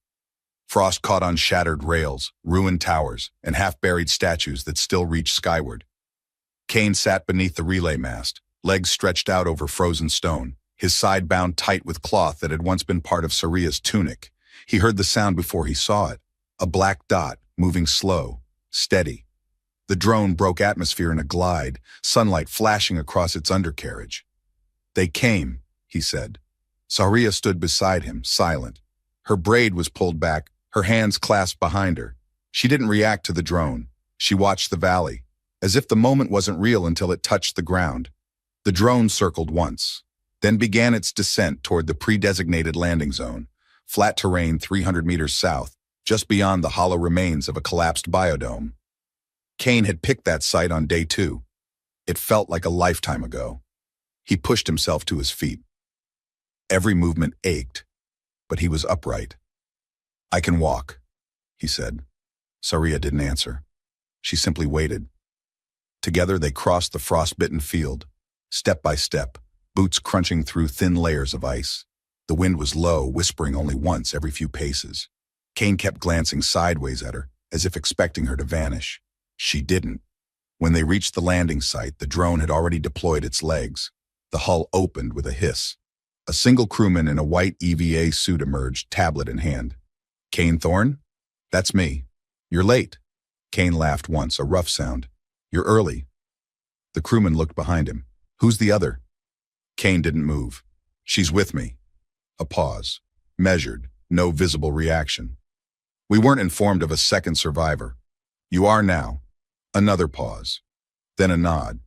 A: Frost caught on shattered rails, ruined towers, and half-buried statues that still reached skyward. Kane sat beneath the relay mast, legs stretched out over frozen stone, his side bound tight with cloth that had once been part of Saria's tunic. He heard the sound before he saw it, a black dot, moving slow, steady. The drone broke atmosphere in a glide, sunlight flashing across its undercarriage. They came, he said. Saria stood beside him, silent. Her braid was pulled back, her hands clasped behind her. She didn't react to the drone. She watched the valley, as if the moment wasn't real until it touched the ground. The drone circled once, then began its descent toward the pre-designated landing zone, flat terrain 300 meters south, just beyond the hollow remains of a collapsed biodome. Kane had picked that site on day 2. It felt like a lifetime ago. He pushed himself to his feet. Every movement ached, but he was upright. "I can walk," he said. Saria didn't answer. She simply waited. Together they crossed the frost-bitten field, step by step, boots crunching through thin layers of ice. The wind was low, whispering only once every few paces. Kane kept glancing sideways at her, as if expecting her to vanish. She didn't. When they reached the landing site, the drone had already deployed its legs. The hull opened with a hiss. A single crewman in a white EVA suit emerged, tablet in hand. "Kane Thorne? That's me. You're late." Kane laughed once, a rough sound. "You're early." The crewman looked behind him. "Who's the other?" Kane didn't move. "She's with me." A pause. Measured. No visible reaction. "We weren't informed of a second survivor." "You are now." Another pause. Then a nod.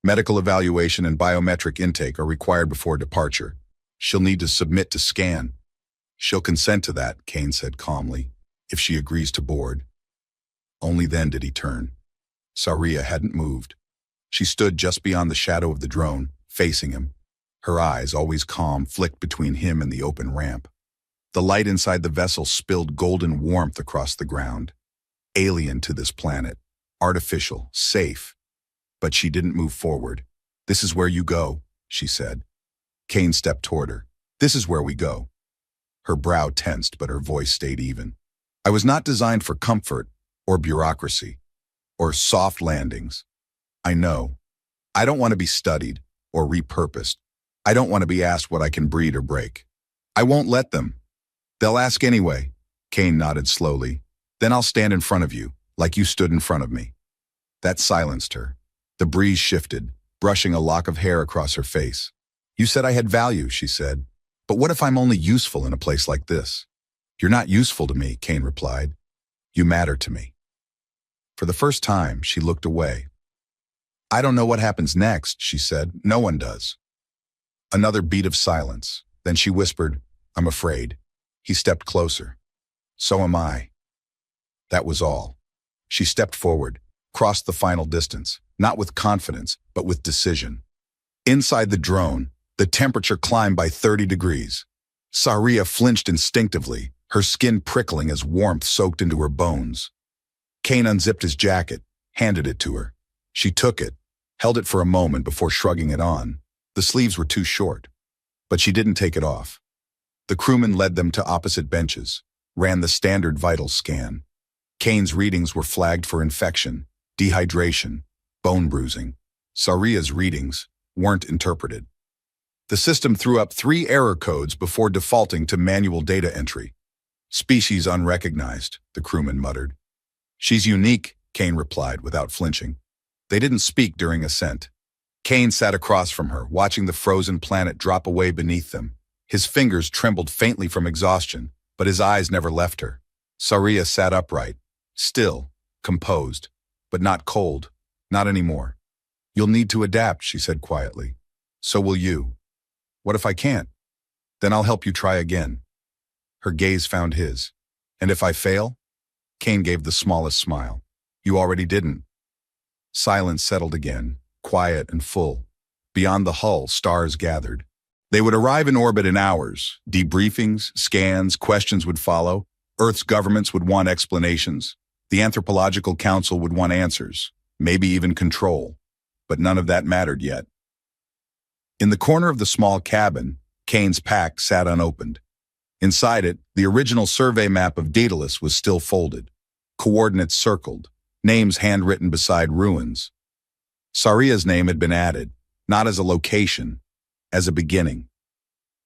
A: "Medical evaluation and biometric intake are required before departure. She'll need to submit to scan." "She'll consent to that," Kane said calmly, "if she agrees to board." Only then did he turn. Saria hadn't moved. She stood just beyond the shadow of the drone, facing him. Her eyes, always calm, flicked between him and the open ramp. The light inside the vessel spilled golden warmth across the ground. Alien to this planet. Artificial. Safe. But she didn't move forward. "This is where you go," she said. Kane stepped toward her. "This is where we go." Her brow tensed, but her voice stayed even. "I was not designed for comfort, or bureaucracy, or soft landings. I know. I don't want to be studied, or repurposed. I don't want to be asked what I can breed or break. I won't let them. They'll ask anyway." Kane nodded slowly. "Then I'll stand in front of you, like you stood in front of me." That silenced her. The breeze shifted, brushing a lock of hair across her face. "You said I had value," she said. "But what if I'm only useful in a place like this?" "You're not useful to me," Kane replied. "You matter to me." For the first time, she looked away. "I don't know what happens next," she said. "No one does." Another beat of silence. Then she whispered, "I'm afraid." He stepped closer. "So am I." That was all. She stepped forward, crossed the final distance, not with confidence, but with decision. Inside the drone, the temperature climbed by 30 degrees. Saria flinched instinctively, her skin prickling as warmth soaked into her bones. Kane unzipped his jacket, handed it to her. She took it, held it for a moment before shrugging it on. The sleeves were too short, but she didn't take it off. The crewman led them to opposite benches, ran the standard vital scan. Kane's readings were flagged for infection, dehydration, bone bruising. Saria's readings weren't interpreted. The system threw up 3 error codes before defaulting to manual data entry. "Species unrecognized," the crewman muttered. "She's unique," Kane replied without flinching. They didn't speak during ascent. Kane sat across from her, watching the frozen planet drop away beneath them. His fingers trembled faintly from exhaustion, but his eyes never left her. Saria sat upright, still, composed, but not cold, not anymore. "You'll need to adapt," she said quietly. "So will you." "What if I can't?" "Then I'll help you try again." Her gaze found his. "And if I fail?" Kane gave the smallest smile. "You already didn't." Silence settled again, quiet and full. Beyond the hull, stars gathered. They would arrive in orbit in hours. Debriefings, scans, questions would follow. Earth's governments would want explanations. The Anthropological Council would want answers, maybe even control. But none of that mattered yet. In the corner of the small cabin, Kane's pack sat unopened. Inside it, the original survey map of Daedalus was still folded, coordinates circled, names handwritten beside ruins. Saria's name had been added, not as a location, as a beginning.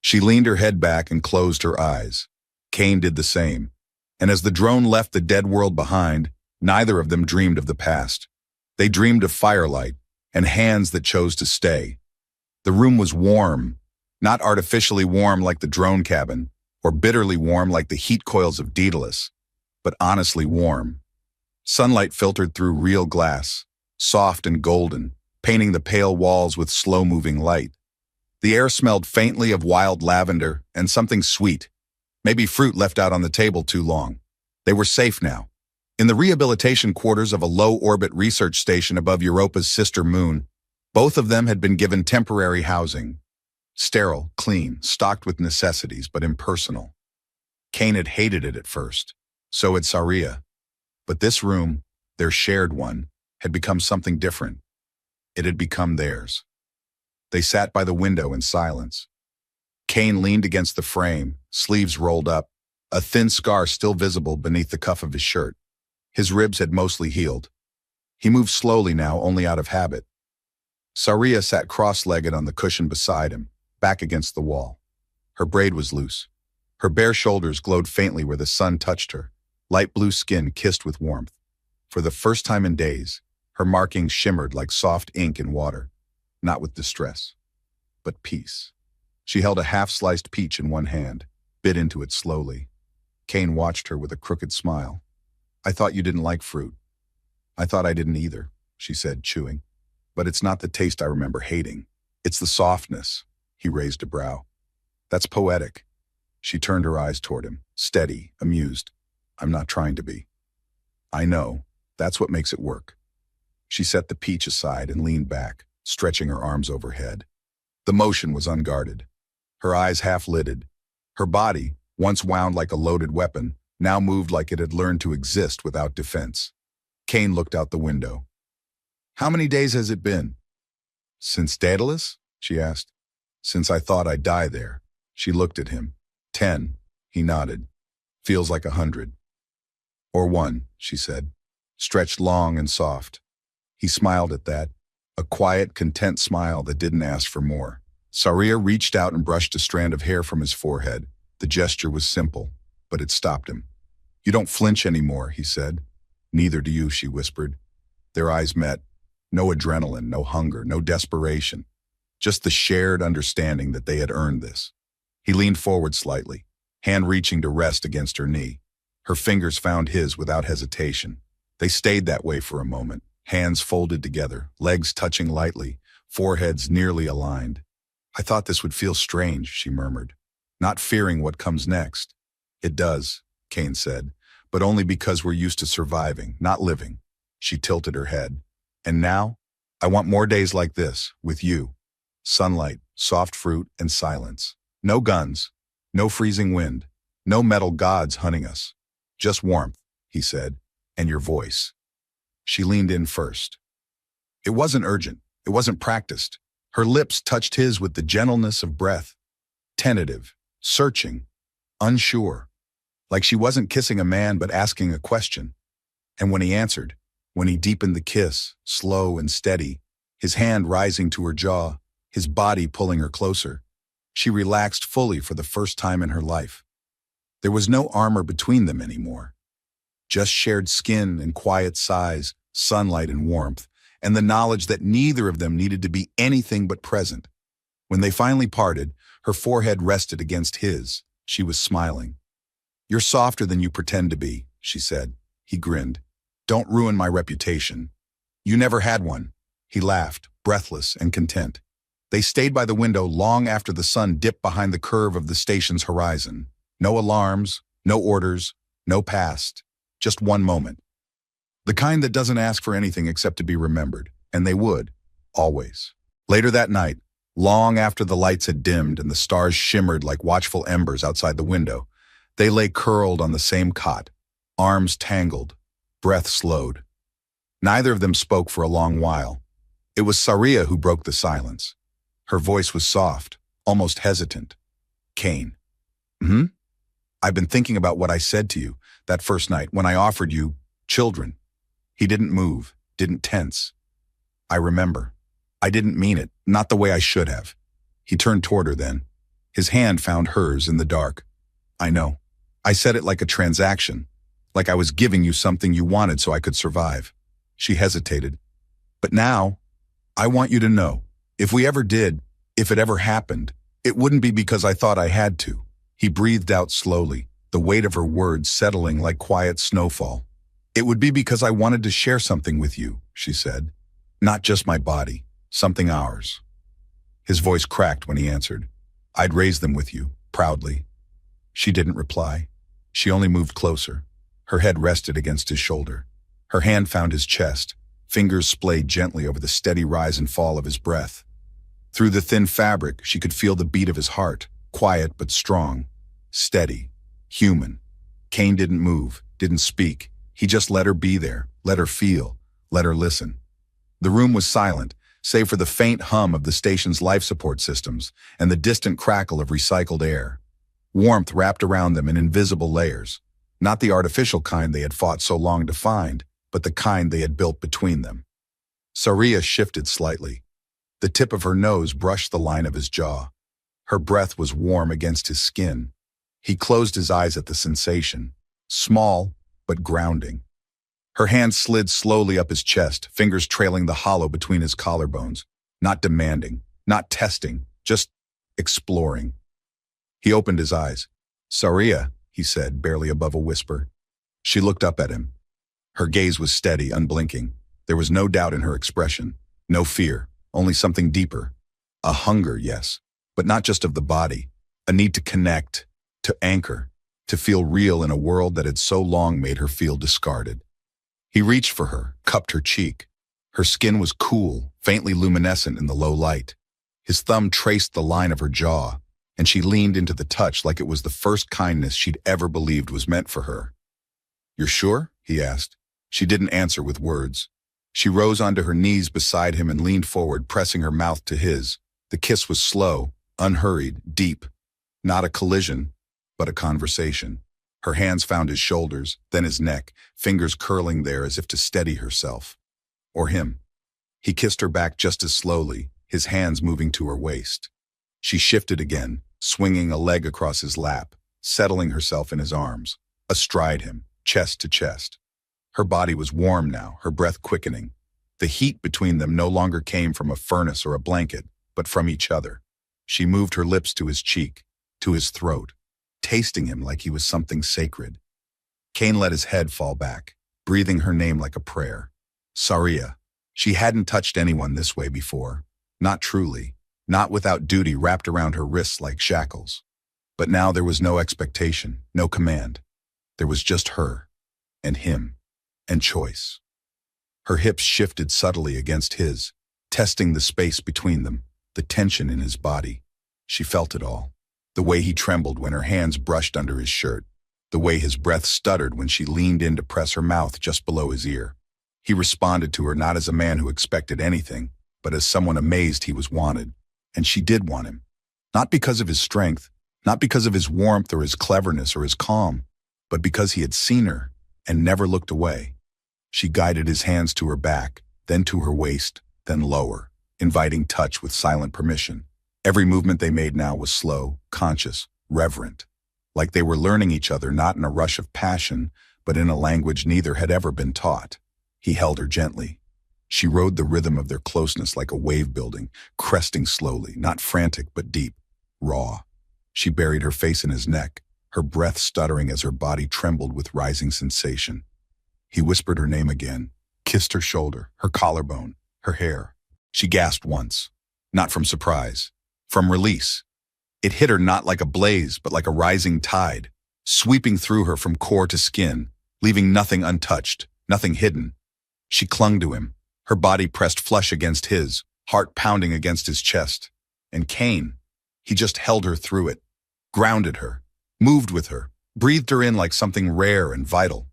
A: She leaned her head back and closed her eyes. Kane did the same. And as the drone left the dead world behind, neither of them dreamed of the past. They dreamed of firelight and hands that chose to stay. The room was warm, not artificially warm like the drone cabin, or bitterly warm like the heat coils of Daedalus, but honestly warm. Sunlight filtered through real glass, soft and golden, painting the pale walls with slow-moving light. The air smelled faintly of wild lavender and something sweet, Maybe fruit left out on the table too long. They were safe now. In the rehabilitation quarters of a low-orbit research station above Europa's sister moon, both of them had been given temporary housing. Sterile, clean, stocked with necessities, but impersonal. Kane had hated it at first. So had Saria. But this room, their shared one, had become something different. It had become theirs. They sat by the window in silence. Kane leaned against the frame, sleeves rolled up, a thin scar still visible beneath the cuff of his shirt. His ribs had mostly healed. He moved slowly now, only out of habit. Saria sat cross-legged on the cushion beside him, back against the wall. Her braid was loose. Her bare shoulders glowed faintly where the sun touched her, light blue skin kissed with warmth. For the first time in days, her markings shimmered like soft ink in water, not with distress, but peace. She held a half-sliced peach in one hand, bit into it slowly. Kane watched her with a crooked smile. "I thought you didn't like fruit." "I thought I didn't either," she said, chewing. "But it's not the taste I remember hating. It's the softness." He raised a brow. "That's poetic." She turned her eyes toward him, steady, amused. "I'm not trying to be." "I know. That's what makes it work." She set the peach aside and leaned back, stretching her arms overhead. The motion was unguarded. Her eyes half-lidded. Her body, once wound like a loaded weapon, now moved like it had learned to exist without defense. Kane looked out the window. "How many days has it been?" "Since Daedalus?" she asked. "Since I thought I'd die there." She looked at him. 10. He nodded. "Feels like 100. "Or 1, she said, stretched long and soft. He smiled at that, a quiet, content smile that didn't ask for more. Saria reached out and brushed a strand of hair from his forehead. The gesture was simple, but it stopped him. "You don't flinch anymore," he said. "Neither do you," she whispered. Their eyes met. No adrenaline, no hunger, no desperation. Just the shared understanding that they had earned this. He leaned forward slightly, hand reaching to rest against her knee. Her fingers found his without hesitation. They stayed that way for a moment, hands folded together, legs touching lightly, foreheads nearly aligned. "I thought this would feel strange," she murmured, not fearing what comes next. "It does," Kane said, "but only because we're used to surviving, not living." She tilted her head. "And now, I want more days like this, with you. Sunlight, soft fruit, and silence. No guns, no freezing wind, no metal gods hunting us. Just warmth," he said, "and your voice." She leaned in first. It wasn't urgent. It wasn't practiced. Her lips touched his with the gentleness of breath. Tentative, searching, unsure. Like she wasn't kissing a man but asking a question. And when he answered, when he deepened the kiss, slow and steady, his hand rising to her jaw, his body pulling her closer, she relaxed fully for the first time in her life. There was no armor between them anymore. Just shared skin and quiet sighs, sunlight and warmth, and the knowledge that neither of them needed to be anything but present. When they finally parted, her forehead rested against his. She was smiling. "You're softer than you pretend to be," she said. He grinned. "Don't ruin my reputation." "You never had one." He laughed, breathless and content. They stayed by the window long after the sun dipped behind the curve of the station's horizon. No alarms, no orders, no past, just one moment. The kind that doesn't ask for anything except to be remembered, and they would, always. Later that night, long after the lights had dimmed and the stars shimmered like watchful embers outside the window, they lay curled on the same cot, arms tangled, breath slowed. Neither of them spoke for a long while. It was Saria who broke the silence. Her voice was soft, almost hesitant. "Kane." "I've been thinking about what I said to you that first night when I offered you children." He didn't move, didn't tense. "I remember. I didn't mean it, not the way I should have." He turned toward her then. His hand found hers in the dark. "I know. I said it like a transaction, like I was giving you something you wanted so I could survive." She hesitated. "But now, I want you to know, if we ever did, if it ever happened, it wouldn't be because I thought I had to." He breathed out slowly, the weight of her words settling like quiet snowfall. "It would be because I wanted to share something with you," she said. "Not just my body, something ours." His voice cracked when he answered. "I'd raise them with you, proudly." She didn't reply. She only moved closer. Her head rested against his shoulder. Her hand found his chest. Fingers splayed gently over the steady rise and fall of his breath. Through the thin fabric, she could feel the beat of his heart, quiet but strong, steady, human. Kane didn't move, didn't speak. He just let her be there, let her feel, let her listen. The room was silent, save for the faint hum of the station's life support systems and the distant crackle of recycled air. Warmth wrapped around them in invisible layers, not the artificial kind they had fought so long to find, but the kind they had built between them. Saria shifted slightly. The tip of her nose brushed the line of his jaw. Her breath was warm against his skin. He closed his eyes at the sensation, small but grounding. Her hand slid slowly up his chest, fingers trailing the hollow between his collarbones, not demanding, not testing, just exploring. He opened his eyes. "Saria," he said, barely above a whisper. She looked up at him. Her gaze was steady, unblinking. There was no doubt in her expression, no fear, only something deeper. A hunger, yes, but not just of the body. A need to connect, to anchor, to feel real in a world that had so long made her feel discarded. He reached for her, cupped her cheek. Her skin was cool, faintly luminescent in the low light. His thumb traced the line of her jaw, and she leaned into the touch like it was the first kindness she'd ever believed was meant for her. "You're sure?" he asked. She didn't answer with words. She rose onto her knees beside him and leaned forward, pressing her mouth to his. The kiss was slow, unhurried, deep. Not a collision, but a conversation. Her hands found his shoulders, then his neck, fingers curling there as if to steady herself. Or him. He kissed her back just as slowly, his hands moving to her waist. She shifted again, swinging a leg across his lap, settling herself in his arms, astride him, chest to chest. Her body was warm now, her breath quickening. The heat between them no longer came from a furnace or a blanket, but from each other. She moved her lips to his cheek, to his throat, tasting him like he was something sacred. Kane let his head fall back, breathing her name like a prayer. Saria. She hadn't touched anyone this way before. Not truly. Not without duty wrapped around her wrists like shackles. But now there was no expectation, no command. There was just her, and him, and choice. Her hips shifted subtly against his, testing the space between them, the tension in his body. She felt it all. The way he trembled when her hands brushed under his shirt. The way his breath stuttered when she leaned in to press her mouth just below his ear. He responded to her not as a man who expected anything, but as someone amazed he was wanted. And she did want him. Not because of his strength, not because of his warmth or his cleverness or his calm, but because he had seen her and never looked away. She guided his hands to her back, then to her waist, then lower, inviting touch with silent permission. Every movement they made now was slow, conscious, reverent, like they were learning each other not in a rush of passion, but in a language neither had ever been taught. He held her gently. She rode the rhythm of their closeness like a wave building, cresting slowly, not frantic but deep, raw. She buried her face in his neck, her breath stuttering as her body trembled with rising sensation. He whispered her name again, kissed her shoulder, her collarbone, her hair. She gasped once, not from surprise, from release. It hit her not like a blaze, but like a rising tide, sweeping through her from core to skin, leaving nothing untouched, nothing hidden. She clung to him, her body pressed flush against his, heart pounding against his chest. And Kane, he just held her through it, grounded her, moved with her, breathed her in like something rare and vital.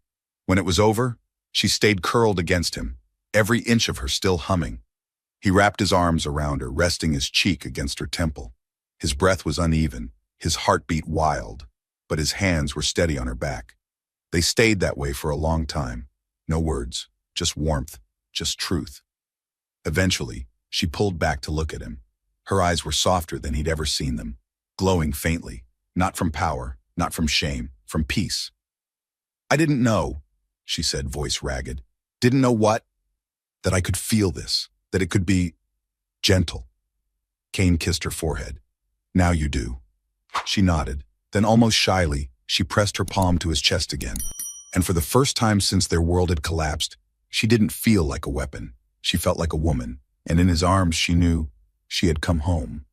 A: When it was over, she stayed curled against him, every inch of her still humming. He wrapped his arms around her, resting his cheek against her temple. His breath was uneven, his heartbeat wild, but his hands were steady on her back. They stayed that way for a long time. No words, just warmth, just truth. Eventually, she pulled back to look at him. Her eyes were softer than he'd ever seen them, glowing faintly, not from power, not from shame, from peace. "I didn't know," she said, voice ragged. "Didn't know what? That I could feel this, that it could be gentle." Kane kissed her forehead. "Now you do." She nodded. Then almost shyly, she pressed her palm to his chest again. And for the first time since their world had collapsed, she didn't feel like a weapon. She felt like a woman. And in his arms, she knew she had come home.